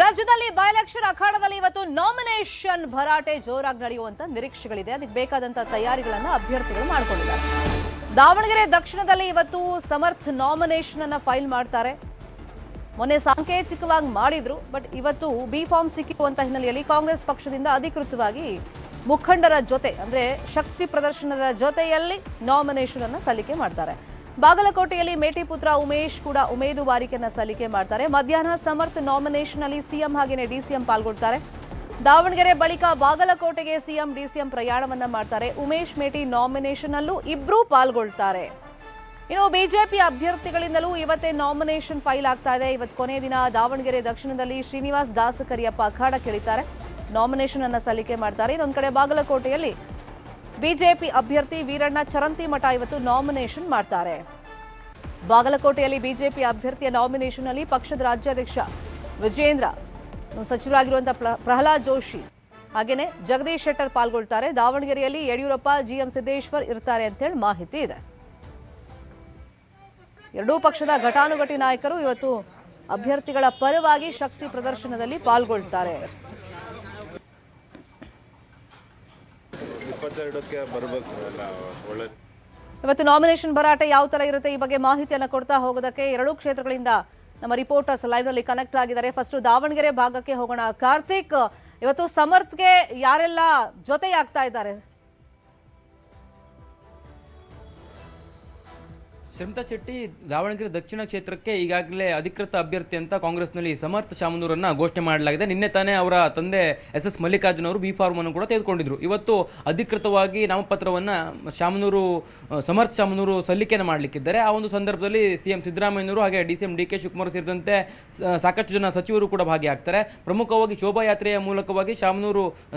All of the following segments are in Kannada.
ರಾಜ್ಯದಲ್ಲಿ ಬೈ ಎಲೆಕ್ಷನ್ ಅಖಾಡದಲ್ಲಿ ಇವತ್ತು ನಾಮಿನೇಷನ್ ಭರಾಟೆ ಜೋರಾಗಿ ನಡೆಯುವಂತ ನಿರೀಕ್ಷೆಗಳಿದೆ. ಅದಕ್ಕೆ ಬೇಕಾದಂತ ತಯಾರಿಗಳನ್ನ ಅಭ್ಯರ್ಥಿಗಳು ಮಾಡಿಕೊಂಡಿದ್ದಾರೆ. ದಾವಣಗೆರೆ ದಕ್ಷಿಣದಲ್ಲಿ ಇವತ್ತು ಸಮರ್ಥ್ ನಾಮಿನೇಷನ್ ಅನ್ನ ಫೈಲ್ ಮಾಡ್ತಾರೆ. ಮೊನ್ನೆ ಸಾಂಕೇತಿಕವಾಗಿ ಮಾಡಿದ್ರು, ಬಟ್ ಇವತ್ತು ಬಿ ಫಾರ್ಮ್ ಸಿಕ್ಕಿರುವಂತ ಹಿನ್ನೆಲೆಯಲ್ಲಿ ಕಾಂಗ್ರೆಸ್ ಪಕ್ಷದಿಂದ ಅಧಿಕೃತವಾಗಿ ಮುಖಂಡರ ಜೊತೆ ಅಂದ್ರೆ ಶಕ್ತಿ ಪ್ರದರ್ಶನದ ಜೊತೆಯಲ್ಲಿ ನಾಮಿನೇಷನ್ ಅನ್ನ ಸಲ್ಲಿಕೆ ಮಾಡ್ತಾರೆ. ಬಾಗಲಕೋಟೆಯಲ್ಲಿ ಮೇಟಿ ಪುತ್ರ ಉಮೇಶ್ ಕೂಡ ಉಮೇದುವಾರಿಕೆಯನ್ನ ಸಲ್ಲಿಕೆ ಮಾಡ್ತಾರೆ. ಮಧ್ಯಾಹ್ನ ಸಮರ್ಥ್ ನಾಮಿನೇಷನ್ ಅಲ್ಲಿ ಸಿಎಂ ಹಾಗೇನೆ ಡಿಸಿಎಂ ಪಾಲ್ಗೊಳ್ತಾರೆ. ದಾವಣಗೆರೆ ಬಳಿಕ ಬಾಗಲಕೋಟೆಗೆ ಸಿಎಂ ಡಿಸಿಎಂ ಪ್ರಯಾಣವನ್ನ ಮಾಡ್ತಾರೆ. ಉಮೇಶ್ ಮೇಟಿ ನಾಮಿನೇಷನ್ ಅಲ್ಲೂ ಇಬ್ರು ಪಾಲ್ಗೊಳ್ತಾರೆ. ಇನ್ನು ಬಿಜೆಪಿ ಅಭ್ಯರ್ಥಿಗಳಿಂದಲೂ ಇವತ್ತೇ ನಾಮಿನೇಷನ್ ಫೈಲ್ ಆಗ್ತಾ ಇದೆ. ಇವತ್ತು ಕೊನೆ ದಿನ. ದಾವಣಗೆರೆ ದಕ್ಷಿಣದಲ್ಲಿ ಶ್ರೀನಿವಾಸ್ ದಾಸಕರಿಯಪ್ಪ ಅಖಾಡಕ್ಕೆ ಇಳಿತಾರೆ, ನಾಮಿನೇಷನ್ ಅನ್ನ ಸಲ್ಲಿಕೆ ಮಾಡ್ತಾರೆ. ಇನ್ನೊಂದು ಕಡೆ ಬಾಗಲಕೋಟೆಯಲ್ಲಿ ಬಿಜೆಪಿ ಅಭ್ಯರ್ಥಿ ವೀರಣ್ಣ ಚರಂತಿಮಠ ಇವತ್ತು ನಾಮಿನೇಷನ್ ಮಾಡ್ತಾರೆ. ಬಾಗಲಕೋಟೆಯಲ್ಲಿ ಬಿಜೆಪಿ ಅಭ್ಯರ್ಥಿಯ ನಾಮಿನೇಷನ್ ಅಲ್ಲಿ ಪಕ್ಷದ ರಾಜ್ಯಾಧ್ಯಕ್ಷ ವಿಜೇಂದ್ರ, ಸಚಿವರಾಗಿರುವಂತಹ ಪ್ರಹ್ಲಾದ್ ಜೋಶಿ ಹಾಗೇನೆ ಜಗದೀಶ್ ಶೆಟ್ಟರ್ ಪಾಲ್ಗೊಳ್ತಾರೆ. ದಾವಣಗೆರೆಯಲ್ಲಿ ಯಡಿಯೂರಪ್ಪ, ಜಿಎಂ ಸಿದ್ದೇಶ್ವರ್ ಇರ್ತಾರೆ ಅಂತೇಳಿ ಮಾಹಿತಿ ಇದೆ. ಎರಡೂ ಪಕ್ಷದ ಘಟಾನುಘಟಿ ನಾಯಕರು ಇವತ್ತು ಅಭ್ಯರ್ಥಿಗಳ ಪರವಾಗಿ ಶಕ್ತಿ ಪ್ರದರ್ಶನದಲ್ಲಿ ಪಾಲ್ಗೊಳ್ತಾರೆ. ಇವತ್ತು ನಾಮಿನೇಷನ್ ಭರಾಟೆ ಯಾವ ತರ ಇರುತ್ತೆ ಈ ಬಗ್ಗೆ ಮಾಹಿತಿಯನ್ನು ಕೊಡ್ತಾ ಹೋಗೋದಕ್ಕೆ ಎರಡೂ ಕ್ಷೇತ್ರಗಳಿಂದ ನಮ್ಮ ರಿಪೋರ್ಟರ್ಸ್ ಲೈವ್ ನಲ್ಲಿ ಕನೆಕ್ಟ್ ಆಗಿದ್ದಾರೆ. ಫಸ್ಟ್ ದಾವಣಗೆರೆ ಭಾಗಕ್ಕೆ ಹೋಗೋಣ. ಕಾರ್ತಿಕ್, ಇವತ್ತು ಸಮರ್ಥ್ಗೆ ಯಾರೆಲ್ಲ ಜೊತೆಯಾಗ್ತಾ ಇದ್ದಾರೆ? ಶಮಿತಾ ಶೆಟ್ಟಿ, ದಾವಣಗೆರೆ ದಕ್ಷಿಣ ಕ್ಷೇತ್ರಕ್ಕೆ ಈಗಾಗಲೇ ಅಧಿಕೃತ ಅಭ್ಯರ್ಥಿ ಅಂತ ಕಾಂಗ್ರೆಸ್ನಲ್ಲಿ ಸಮರ್ಥ್ ಶಾಮನೂರನ್ನ ಘೋಷಣೆ ಮಾಡಲಾಗಿದೆ. ನಿನ್ನೆ ತಾನೇ ಅವರ ತಂದೆ ಎಸ್ ಮಲ್ಲಿಕಾರ್ಜುನ್ ಅವರು ಬಿ ಫಾರ್ಮ್ ಅನ್ನು ಕೂಡ ತೆಗೆದುಕೊಂಡಿದ್ರು. ಇವತ್ತು ಅಧಿಕೃತವಾಗಿ ನಾಮಪತ್ರವನ್ನ ಸಮರ್ಥ್ ಶಾಮನೂರು ಸಲ್ಲಿಕೆಯನ್ನು ಮಾಡಲಿಕ್ಕಿದ್ದಾರೆ. ಆ ಒಂದು ಸಂದರ್ಭದಲ್ಲಿ ಸಿಎಂ ಸಿದ್ದರಾಮಯ್ಯನವರು ಹಾಗೆ ಡಿಸಿಎಂ ಡಿಕೆ ಶಿವಕುಮಾರ್ ಸೇರಿದಂತೆ ಸಾಕಷ್ಟು ಜನ ಸಚಿವರು ಕೂಡ ಭಾಗಿಯಾಗ್ತಾರೆ. ಪ್ರಮುಖವಾಗಿ ಶೋಭಾಯಾತ್ರೆಯ ಮೂಲಕವಾಗಿ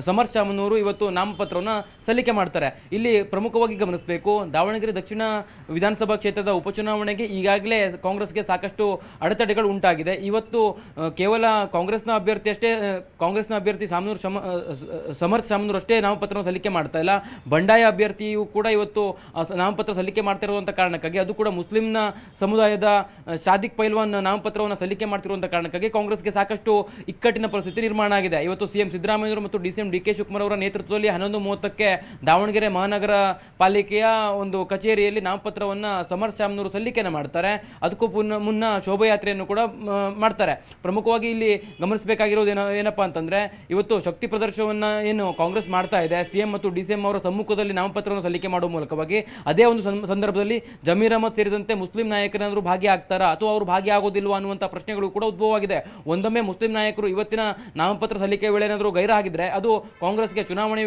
ಸಮರ್ಥ್ ಶಾಮನೂರು ಇವತ್ತು ನಾಮಪತ್ರವನ್ನು ಸಲ್ಲಿಕೆ ಮಾಡ್ತಾರೆ. ಇಲ್ಲಿ ಪ್ರಮುಖವಾಗಿ ಗಮನಿಸಬೇಕು, ದಾವಣಗೆರೆ ದಕ್ಷಿಣ ವಿಧಾನಸಭಾ ಕ್ಷೇತ್ರದ ಉಪಚುನಾವಣೆಗೆ ಈಗಾಗಲೇ ಕಾಂಗ್ರೆಸ್ಗೆ ಸಾಕಷ್ಟು ಅಡೆತಡೆಗಳು ಉಂಟಾಗಿದೆ. ಇವತ್ತು ಕೇವಲ ಕಾಂಗ್ರೆಸ್ನ ಅಭ್ಯರ್ಥಿ ಸಮರ್ಥ್ ಶಾಮನೂರು ಅಷ್ಟೇ ನಾಮಪತ್ರವನ್ನು ಸಲ್ಲಿಕೆ ಮಾಡ್ತಾ ಇಲ್ಲ. ಬಂಡಾಯ ಅಭ್ಯರ್ಥಿಯು ಕೂಡ ಇವತ್ತು ನಾಮಪತ್ರ ಸಲ್ಲಿಕೆ ಮಾಡ್ತಾ ಇರುವಂತಹ ಕಾರಣಕ್ಕಾಗಿ, ಅದು ಕೂಡ ಮುಸ್ಲಿಂನ ಸಮುದಾಯದ ಶಾದಿಕ್ ಪೈಲ್ವಾನ್ ನಾಮಪತ್ರವನ್ನು ಸಲ್ಲಿಕೆ ಮಾಡ್ತಿರುವಂತಹ ಕಾರಣಕ್ಕಾಗಿ ಕಾಂಗ್ರೆಸ್ಗೆ ಸಾಕಷ್ಟು ಇಕ್ಕಟ್ಟಿನ ಪರಿಸ್ಥಿತಿ ನಿರ್ಮಾಣ ಆಗಿದೆ. ಇವತ್ತು ಸಿಎಂ ಸಿದ್ದರಾಮಯ್ಯವರು ಮತ್ತು ಡಿಸಿಎಂ ಡಿಕೆ ಶಿವಕುಮಾರ್ ಅವರ ನೇತೃತ್ವದಲ್ಲಿ 11:30ಕ್ಕೆ ದಾವಣಗೆರೆ ಮಹಾನಗರ ಪಾಲಿಕೆಯ ಒಂದು ಕಚೇರಿಯಲ್ಲಿ ನಾಮಪತ್ರವನ್ನು ಸಮರ್ಥ್ ಶಾಮನೂರು ಸಲ್ಲಿಕೆಯನ್ನು ಮಾಡ್ತಾರೆ. ಅದಕ್ಕೂ ಮುನ್ನ ಶೋಭಾಯಾತ್ರೆಯನ್ನು ಕೂಡ ಮಾಡ್ತಾರೆ. ಪ್ರಮುಖವಾಗಿ ಇಲ್ಲಿ ಗಮನಿಸಬೇಕಾಗಿರೋದು ಏನಪ್ಪಾ ಅಂತಂದ್ರೆ, ಇವತ್ತು ಶಕ್ತಿ ಪ್ರದರ್ಶನವನ್ನ ಏನು ಕಾಂಗ್ರೆಸ್ ಮಾಡ್ತಾ ಇದೆ, ಸಿಎಂ ಮತ್ತು ಡಿಸಿಎಂ ಅವರ ಸಮ್ಮುಖದಲ್ಲಿ ನಾಮಪತ್ರವನ್ನು ಸಲ್ಲಿಕೆ ಮಾಡುವ ಮೂಲಕವಾಗಿ, ಅದೇ ಒಂದು ಸಂದರ್ಭದಲ್ಲಿ ಜಮೀರ್ ಅಹಮದ್ ಸೇರಿದಂತೆ ಮುಸ್ಲಿಂ ನಾಯಕರೇನಾದರೂ ಭಾಗಿಯಾಗ್ತಾರಾ ಅಥವಾ ಅವರು ಭಾಗಿಯಾಗೋದಿಲ್ವಾ ಅನ್ನುವಂಥ ಪ್ರಶ್ನೆಗಳು ಕೂಡ ಉದ್ಭವವಾಗಿದೆ. ಒಂದೊಮ್ಮೆ ಮುಸ್ಲಿಂ ನಾಯಕರು ಇವತ್ತಿನ ನಾಮಪತ್ರ ಸಲ್ಲಿಕೆ ವೇಳೆ ಏನಾದರೂ ಗೈರಾಗಿದ್ರೆ ಅದು ಕಾಂಗ್ರೆಸ್ಗೆ ಚುನಾವಣೆ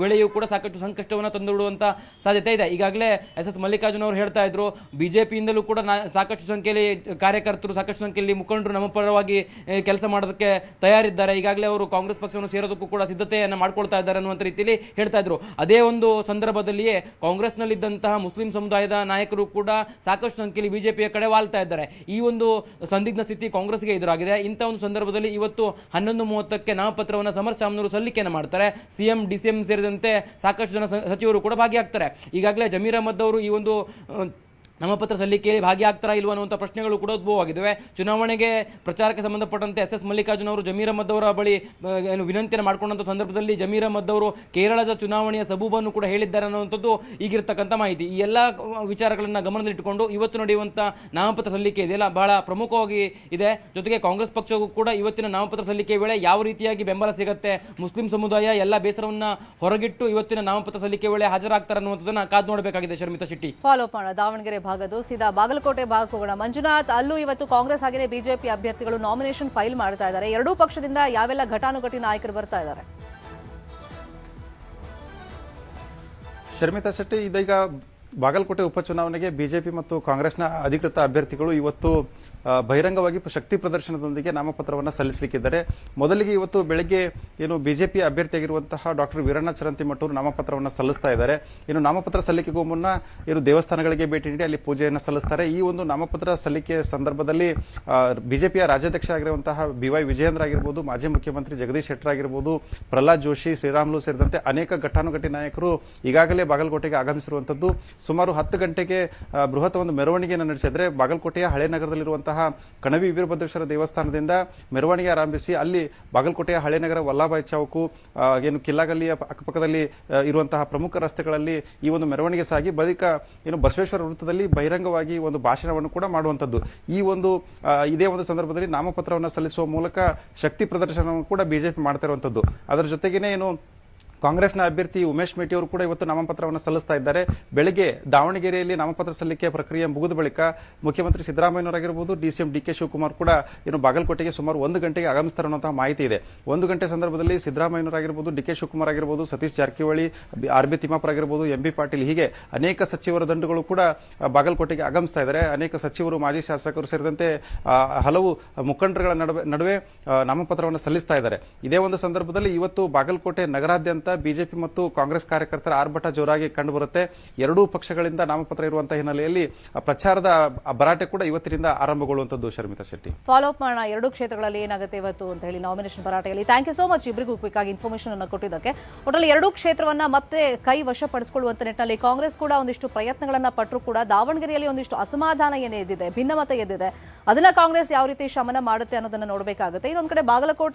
ವೇಳೆಯೂ ಕೂಡ ಸಾಕಷ್ಟು ಸಂಕಷ್ಟವನ್ನು ತಂದೊಡ್ಡುವಂತ ಸಾಧ್ಯತೆ ಇದೆ. ಈಗಾಗಲೇ ಎಸ್ ಮಲ್ಲಿಕಾರ್ಜುನ್ ಅವರು ಹೇಳ್ತಾ ಇದ್ರು, ಬಿಜೆಪಿಯಿಂದಲೂ ಕೂಡ ಸಾಕಷ್ಟು ಸಂಖ್ಯೆಯಲ್ಲಿ ಕಾರ್ಯಕರ್ತರು, ಸಾಕಷ್ಟು ಸಂಖ್ಯೆಯಲ್ಲಿ ಮುಖಂಡರು ನಮ್ಮ ಪರವಾಗಿ ಕೆಲಸ ಮಾಡೋದಕ್ಕೆ ತಯಾರಿದ್ದಾರೆ. ಈಗಾಗಲೇ ಅವರು ಕಾಂಗ್ರೆಸ್ ಪಕ್ಷವನ್ನು ಸೇರೋದಕ್ಕೂ ಕೂಡ ಸಿದ್ಧತೆಯನ್ನು ಮಾಡ್ಕೊಳ್ತಾ ಇದ್ದಾರೆ ಅನ್ನುವಂಥ ರೀತಿಯಲ್ಲಿ ಹೇಳ್ತಾ ಇದ್ರು. ಅದೇ ಒಂದು ಸಂದರ್ಭದಲ್ಲಿಯೇ ಕಾಂಗ್ರೆಸ್ನಲ್ಲಿದ್ದಂತಹ ಮುಸ್ಲಿಂ ಸಮುದಾಯದ ನಾಯಕರು ಕೂಡ ಸಾಕಷ್ಟು ಸಂಖ್ಯೆಯಲ್ಲಿ ಬಿಜೆಪಿಯ ಕಡೆ ವಾಲ್ತಾ ಇದ್ದಾರೆ. ಈ ಒಂದು ಸಂದಿಗ್ಧ ಸ್ಥಿತಿ ಕಾಂಗ್ರೆಸ್ಗೆ ಎದುರಾಗಿದೆ. ಇಂಥ ಒಂದು ಸಂದರ್ಭದಲ್ಲಿ ಇವತ್ತು 11:30ಕ್ಕೆ ನಾಮಪತ್ರವನ್ನು ಸಮರ್ಥ್ ಶಾಮನೂರು ಸಲ್ಲಿಕೆಯನ್ನು ಮಾಡ್ತಾರೆ. ಸಿಎಂ ಡಿಸಿಎಂ ಸೇರಿದಂತೆ ಸಾಕಷ್ಟು ಜನ ಸಚಿವರು ಕೂಡ ಭಾಗಿಯಾಗ್ತಾರೆ. ಈಗಾಗಲೇ ಜಮೀರ್ ಅಹಮದ್ ಅವರು ಈ ಒಂದು ನಾಮಪತ್ರ ಸಲ್ಲಿಕೆಯಲ್ಲಿ ಭಾಗಿಯಾಗ್ತಾರಾ ಇಲ್ವಾ ಅನ್ನುವಂಥ ಪ್ರಶ್ನೆಗಳು ಕೂಡ ಉದ್ಭವವಾಗಿದ್ದಾವೆ. ಚುನಾವಣೆಗೆ ಪ್ರಚಾರಕ್ಕೆ ಸಂಬಂಧಪಟ್ಟಂತೆ ಎಸ್ ಮಲ್ಲಿಕಾರ್ಜುನ್ ಅವರು ಜಮೀರ್ ಅಹಮದ್ ಅವರ ಬಳಿ ವಿನಂತಿಯನ್ನು ಮಾಡಿಕೊಂಡಂಥ ಸಂದರ್ಭದಲ್ಲಿ ಜಮೀರ್ ಅಹಮದ್ ಅವರು ಕೇರಳದ ಚುನಾವಣೆಯ ಸಬೂಬನ್ನು ಕೂಡ ಹೇಳಿದ್ದಾರೆ ಅನ್ನುವಂಥದ್ದು ಈಗಿರ್ತಕ್ಕಂಥ ಮಾಹಿತಿ. ಈ ಎಲ್ಲ ವಿಚಾರಗಳನ್ನು ಗಮನದಲ್ಲಿಟ್ಟುಕೊಂಡು ಇವತ್ತು ನಡೆಯುವಂಥ ನಾಮಪತ್ರ ಸಲ್ಲಿಕೆ ಇದೆಯಲ್ಲ ಬಹಳ ಪ್ರಮುಖವಾಗಿ ಇದೆ. ಜೊತೆಗೆ ಕಾಂಗ್ರೆಸ್ ಪಕ್ಷಕ್ಕೂ ಕೂಡ ಇವತ್ತಿನ ನಾಮಪತ್ರ ಸಲ್ಲಿಕೆ ವೇಳೆ ಯಾವ ರೀತಿಯಾಗಿ ಬೆಂಬಲ ಸಿಗುತ್ತೆ, ಮುಸ್ಲಿಂ ಸಮುದಾಯ ಎಲ್ಲ ಬೇಸರವನ್ನು ಹೊರಗಿಟ್ಟು ಇವತ್ತಿನ ನಾಮಪತ್ರ ಸಲ್ಲಿಕೆ ವೇಳೆ ಹಾಜರಾಗ್ತಾರೆ ಅನ್ನುವಂಥದ್ದನ್ನು ಕಾದು ನೋಡಬೇಕಾಗಿದೆ. ಶರ್ಮಿತಾ ಶೆಟ್ಟಿ, ಫಾಲೋ ಮಾಡೋಣ. ದಾವಣಗೆರೆ ಭಾಗದ್ದು ಸೀದಾ ಬಾಗಲಕೋಟೆ ಭಾಗಕ್ಕೆ ಹೋಗೋಣ. ಮಂಜುನಾಥ್, ಅಲ್ಲೂ ಇವತ್ತು ಕಾಂಗ್ರೆಸ್ ಹಾಗೆಯೇ ಬಿಜೆಪಿ ಅಭ್ಯರ್ಥಿಗಳು ನಾಮಿನೇಷನ್ ಫೈಲ್ ಮಾಡ್ತಾ ಇದ್ದಾರೆ. ಎರಡೂ ಪಕ್ಷದಿಂದ ಯಾವೆಲ್ಲ ಘಟಾನುಘಟಿ ನಾಯಕರು ಬರ್ತಾ ಇದ್ದಾರೆ? ಶರ್ಮಿತಾ ಶೆಟ್ಟಿ, ಇದೀಗ ಬಾಗಲಕೋಟೆ ಉಪಚುನಾವಣೆಗೆ ಬಿಜೆಪಿ ಮತ್ತು ಕಾಂಗ್ರೆಸ್ನ ಅಧಿಕೃತ ಅಭ್ಯರ್ಥಿಗಳು ಇವತ್ತು ಬಹಿರಂಗವಾಗಿ ಶಕ್ತಿ ಪ್ರದರ್ಶನದೊಂದಿಗೆ ನಾಮಪತ್ರವನ್ನು ಸಲ್ಲಿಸಲಿಕ್ಕಿದ್ದಾರೆ. ಮೊದಲಿಗೆ ಇವತ್ತು ಬೆಳಗ್ಗೆ ಏನು ಬಿಜೆಪಿ ಅಭ್ಯರ್ಥಿಯಾಗಿರುವಂತಹ ಡಾಕ್ಟರ್ ವೀರಣ್ಣ ಚರಂತಿಮಠ ಅವರು ನಾಮಪತ್ರವನ್ನು ಸಲ್ಲಿಸ್ತಾ ಇದ್ದಾರೆ. ಇನ್ನು ನಾಮಪತ್ರ ಸಲ್ಲಿಕೆಗೂ ಮುನ್ನ ಏನು ದೇವಸ್ಥಾನಗಳಿಗೆ ಭೇಟಿ ನೀಡಿ ಅಲ್ಲಿ ಪೂಜೆಯನ್ನು ಸಲ್ಲಿಸ್ತಾರೆ. ಈ ಒಂದು ನಾಮಪತ್ರ ಸಲ್ಲಿಕೆ ಸಂದರ್ಭದಲ್ಲಿ ಬಿಜೆಪಿಯ ರಾಜ್ಯಾಧ್ಯಕ್ಷ ಆಗಿರುವಂತಹ BY ವಿಜಯೇಂದ್ರ ಆಗಿರ್ಬೋದು, ಮಾಜಿ ಮುಖ್ಯಮಂತ್ರಿ ಜಗದೀಶ್ ಶೆಟ್ಟರ್ ಆಗಿರ್ಬೋದು, ಪ್ರಹ್ಲಾದ್ ಜೋಶಿ, ಶ್ರೀರಾಮುಲು ಸೇರಿದಂತೆ ಅನೇಕ ಘಟಾನುಘಟಿ ನಾಯಕರು ಈಗಾಗಲೇ ಬಾಗಲಕೋಟೆಗೆ ಆಗಮಿಸಿರುವಂತದ್ದು. ಸುಮಾರು 10 ಗಂಟೆಗೆ ಬೃಹತ್ ಒಂದು ಮೆರವಣಿಗೆಯನ್ನು ನಡೆಸಿದ್ರೆ ಬಾಗಲಕೋಟೆಯ ಹಳೆ ನಗರದಲ್ಲಿರುವಂತಹ ಕಣವಿ ವೀರಭದ್ರೇಶ್ವರ ದೇವಸ್ಥಾನದಿಂದ ಮೆರವಣಿಗೆ ಆರಂಭಿಸಿ ಅಲ್ಲಿ ಬಾಗಲಕೋಟೆಯ ಹಳೆ ನಗರ ವಲ್ಲಭಾಯ್ ಚೌಕು ಏನು ಕಿಲ್ಲಾಗಲ್ಲಿಯ ಅಕ್ಕಪಕ್ಕದಲ್ಲಿ ಇರುವಂತಹ ಪ್ರಮುಖ ರಸ್ತೆಗಳಲ್ಲಿ ಈ ಒಂದು ಮೆರವಣಿಗೆ ಸಾಗಿ ಬಳಿಕ ಏನು ಬಸವೇಶ್ವರ ವೃತ್ತದಲ್ಲಿ ಬಹಿರಂಗವಾಗಿ ಒಂದು ಭಾಷಣವನ್ನು ಕೂಡ ಮಾಡುವಂತದ್ದು. ಈ ಒಂದು ಇದೇ ಒಂದು ಸಂದರ್ಭದಲ್ಲಿ ನಾಮಪತ್ರವನ್ನು ಸಲ್ಲಿಸುವ ಮೂಲಕ ಶಕ್ತಿ ಪ್ರದರ್ಶನವನ್ನು ಕೂಡ ಬಿಜೆಪಿ ಮಾಡ್ತಾ ಇರುವಂತದ್ದು. ಅದರ ಜೊತೆಗೇನೆ ಏನು ಕಾಂಗ್ರೆಸ್ನ ಅಭ್ಯರ್ಥಿ ಉಮೇಶ್ ಮೇಟಿ ಅವರು ಕೂಡ ಇವತ್ತು ನಾಮಪತ್ರವನ್ನು ಸಲ್ಲಿಸ್ತಾ ಇದ್ದಾರೆ. ಬೆಳಗ್ಗೆ ದಾವಣಗೆರೆಯಲ್ಲಿ ನಾಮಪತ್ರ ಸಲ್ಲಿಕೆ ಪ್ರಕ್ರಿಯೆ ಮುಗಿದ ಬಳಿಕ ಮುಖ್ಯಮಂತ್ರಿ ಸಿದ್ದರಾಮಯ್ಯನವರಾಗಿರಬಹುದು, ಡಿಸಿಎಂ ಡಿ ಕೆ ಶಿವಕುಮಾರ್ ಕೂಡ ಏನು ಬಾಗಲಕೋಟೆಗೆ ಸುಮಾರು 1 ಗಂಟೆಗೆ ಆಗಮಿಸ್ತಾರೆ ಅನ್ನುವಂತಹ ಮಾಹಿತಿ ಇದೆ. 1 ಗಂಟೆ ಸಂದರ್ಭದಲ್ಲಿ ಸಿದ್ದರಾಮಯ್ಯನವರಾಗಿರಬಹುದು, ಡಿ ಕೆ ಶಿವಕುಮಾರ್ ಆಗಿರಬಹುದು, ಸತೀಶ್ ಜಾರಕಿಹೊಳಿ, ಆರ್ ಬಿ ತಿಮ್ಮಾಪುರ ಆಗಿರಬಹುದು, ಎಂ ಬಿ ಪಾಟೀಲ್, ಹೀಗೆ ಅನೇಕ ಸಚಿವರ ದಂಡುಗಳು ಕೂಡ ಬಾಗಲಕೋಟೆಗೆ ಆಗಮಿಸ್ತಾ ಇದ್ದಾರೆ. ಅನೇಕ ಸಚಿವರು, ಮಾಜಿ ಶಾಸಕರು ಸೇರಿದಂತೆ ಹಲವು ಮುಖಂಡರುಗಳ ನಡುವೆ ನಾಮಪತ್ರವನ್ನು ಸಲ್ಲಿಸ್ತಾ ಇದ್ದಾರೆ. ಇದೇ ಒಂದು ಸಂದರ್ಭದಲ್ಲಿ ಇವತ್ತು ಬಾಗಲಕೋಟೆ ನಗರಾದ್ಯಂತ ಬಿಜೆಪಿ ಮತ್ತು ಕಾಂಗ್ರೆಸ್ ಕಾರ್ಯಕರ್ತರ ಆರ್ಭಟ ಜೋರಾಗಿ ಕಂಡುಬರುತ್ತೆ. ಎರಡೂ ಪಕ್ಷಗಳಿಂದ ನಾಮಪತ್ರ ಇರುವಂತಹ ಹಿನ್ನೆಲೆಯಲ್ಲಿ ಪ್ರಚಾರದ ಭರಾಟೆ ಕೂಡ ಇವತ್ತಿನಿಂದ ಆರಂಭಗೊಳ್ಳುವಂತದ್ದು. ಶರ್ಮಿತಾ ಶೆಟ್ಟಿ, ಫಾಲೋ ಅಪ್ ಮಾಡೋಣ ಎರಡೂ ಕ್ಷೇತ್ರಗಳಲ್ಲಿ ಏನಾಗುತ್ತೆ ಇವತ್ತು ಅಂತ ಹೇಳಿ ನಾಮಿನೇಷನ್ ಭರಾಟೆಯಲ್ಲಿ. ಥ್ಯಾಂಕ್ ಯು ಸೋ ಮಚ್ ಇಬ್ಬರಿಗೂ ಕ್ವಿಕ್ ಆಗಿ ಇನ್ಫಾರ್ಮೇಶನ್ ಅನ್ನು ಕೊಟ್ಟಿದ್ದಕ್ಕೆ. ಒಟ್ಟಲ್ಲಿ ಎರಡೂ ಕ್ಷೇತ್ರವನ್ನ ಮತ್ತೆ ಕೈ ವಶಪಡಿಸಿಕೊಳ್ಳುವಂತ ನಿಟ್ಟಿನಲ್ಲಿ ಕಾಂಗ್ರೆಸ್ ಕೂಡ ಒಂದಿಷ್ಟು ಪ್ರಯತ್ನಗಳನ್ನ ಪಟ್ಟರು ಕೂಡ ದಾವಣಗೆರೆಯಲ್ಲಿ ಒಂದಿಷ್ಟು ಅಸಮಾಧಾನ ಏನೇ ಎದ್ದಿದೆ, ಭಿನ್ನಮತ ಎದ್ದಿದೆ, ಅದನ್ನ ಕಾಂಗ್ರೆಸ್ ಯಾವ ರೀತಿ ಶಮನ ಮಾಡುತ್ತೆ ಅನ್ನೋದನ್ನ ನೋಡಬೇಕಾಗುತ್ತೆ. ಇನ್ನೊಂದ್ ಕಡೆ ಬಾಗಲಕೋಟೆ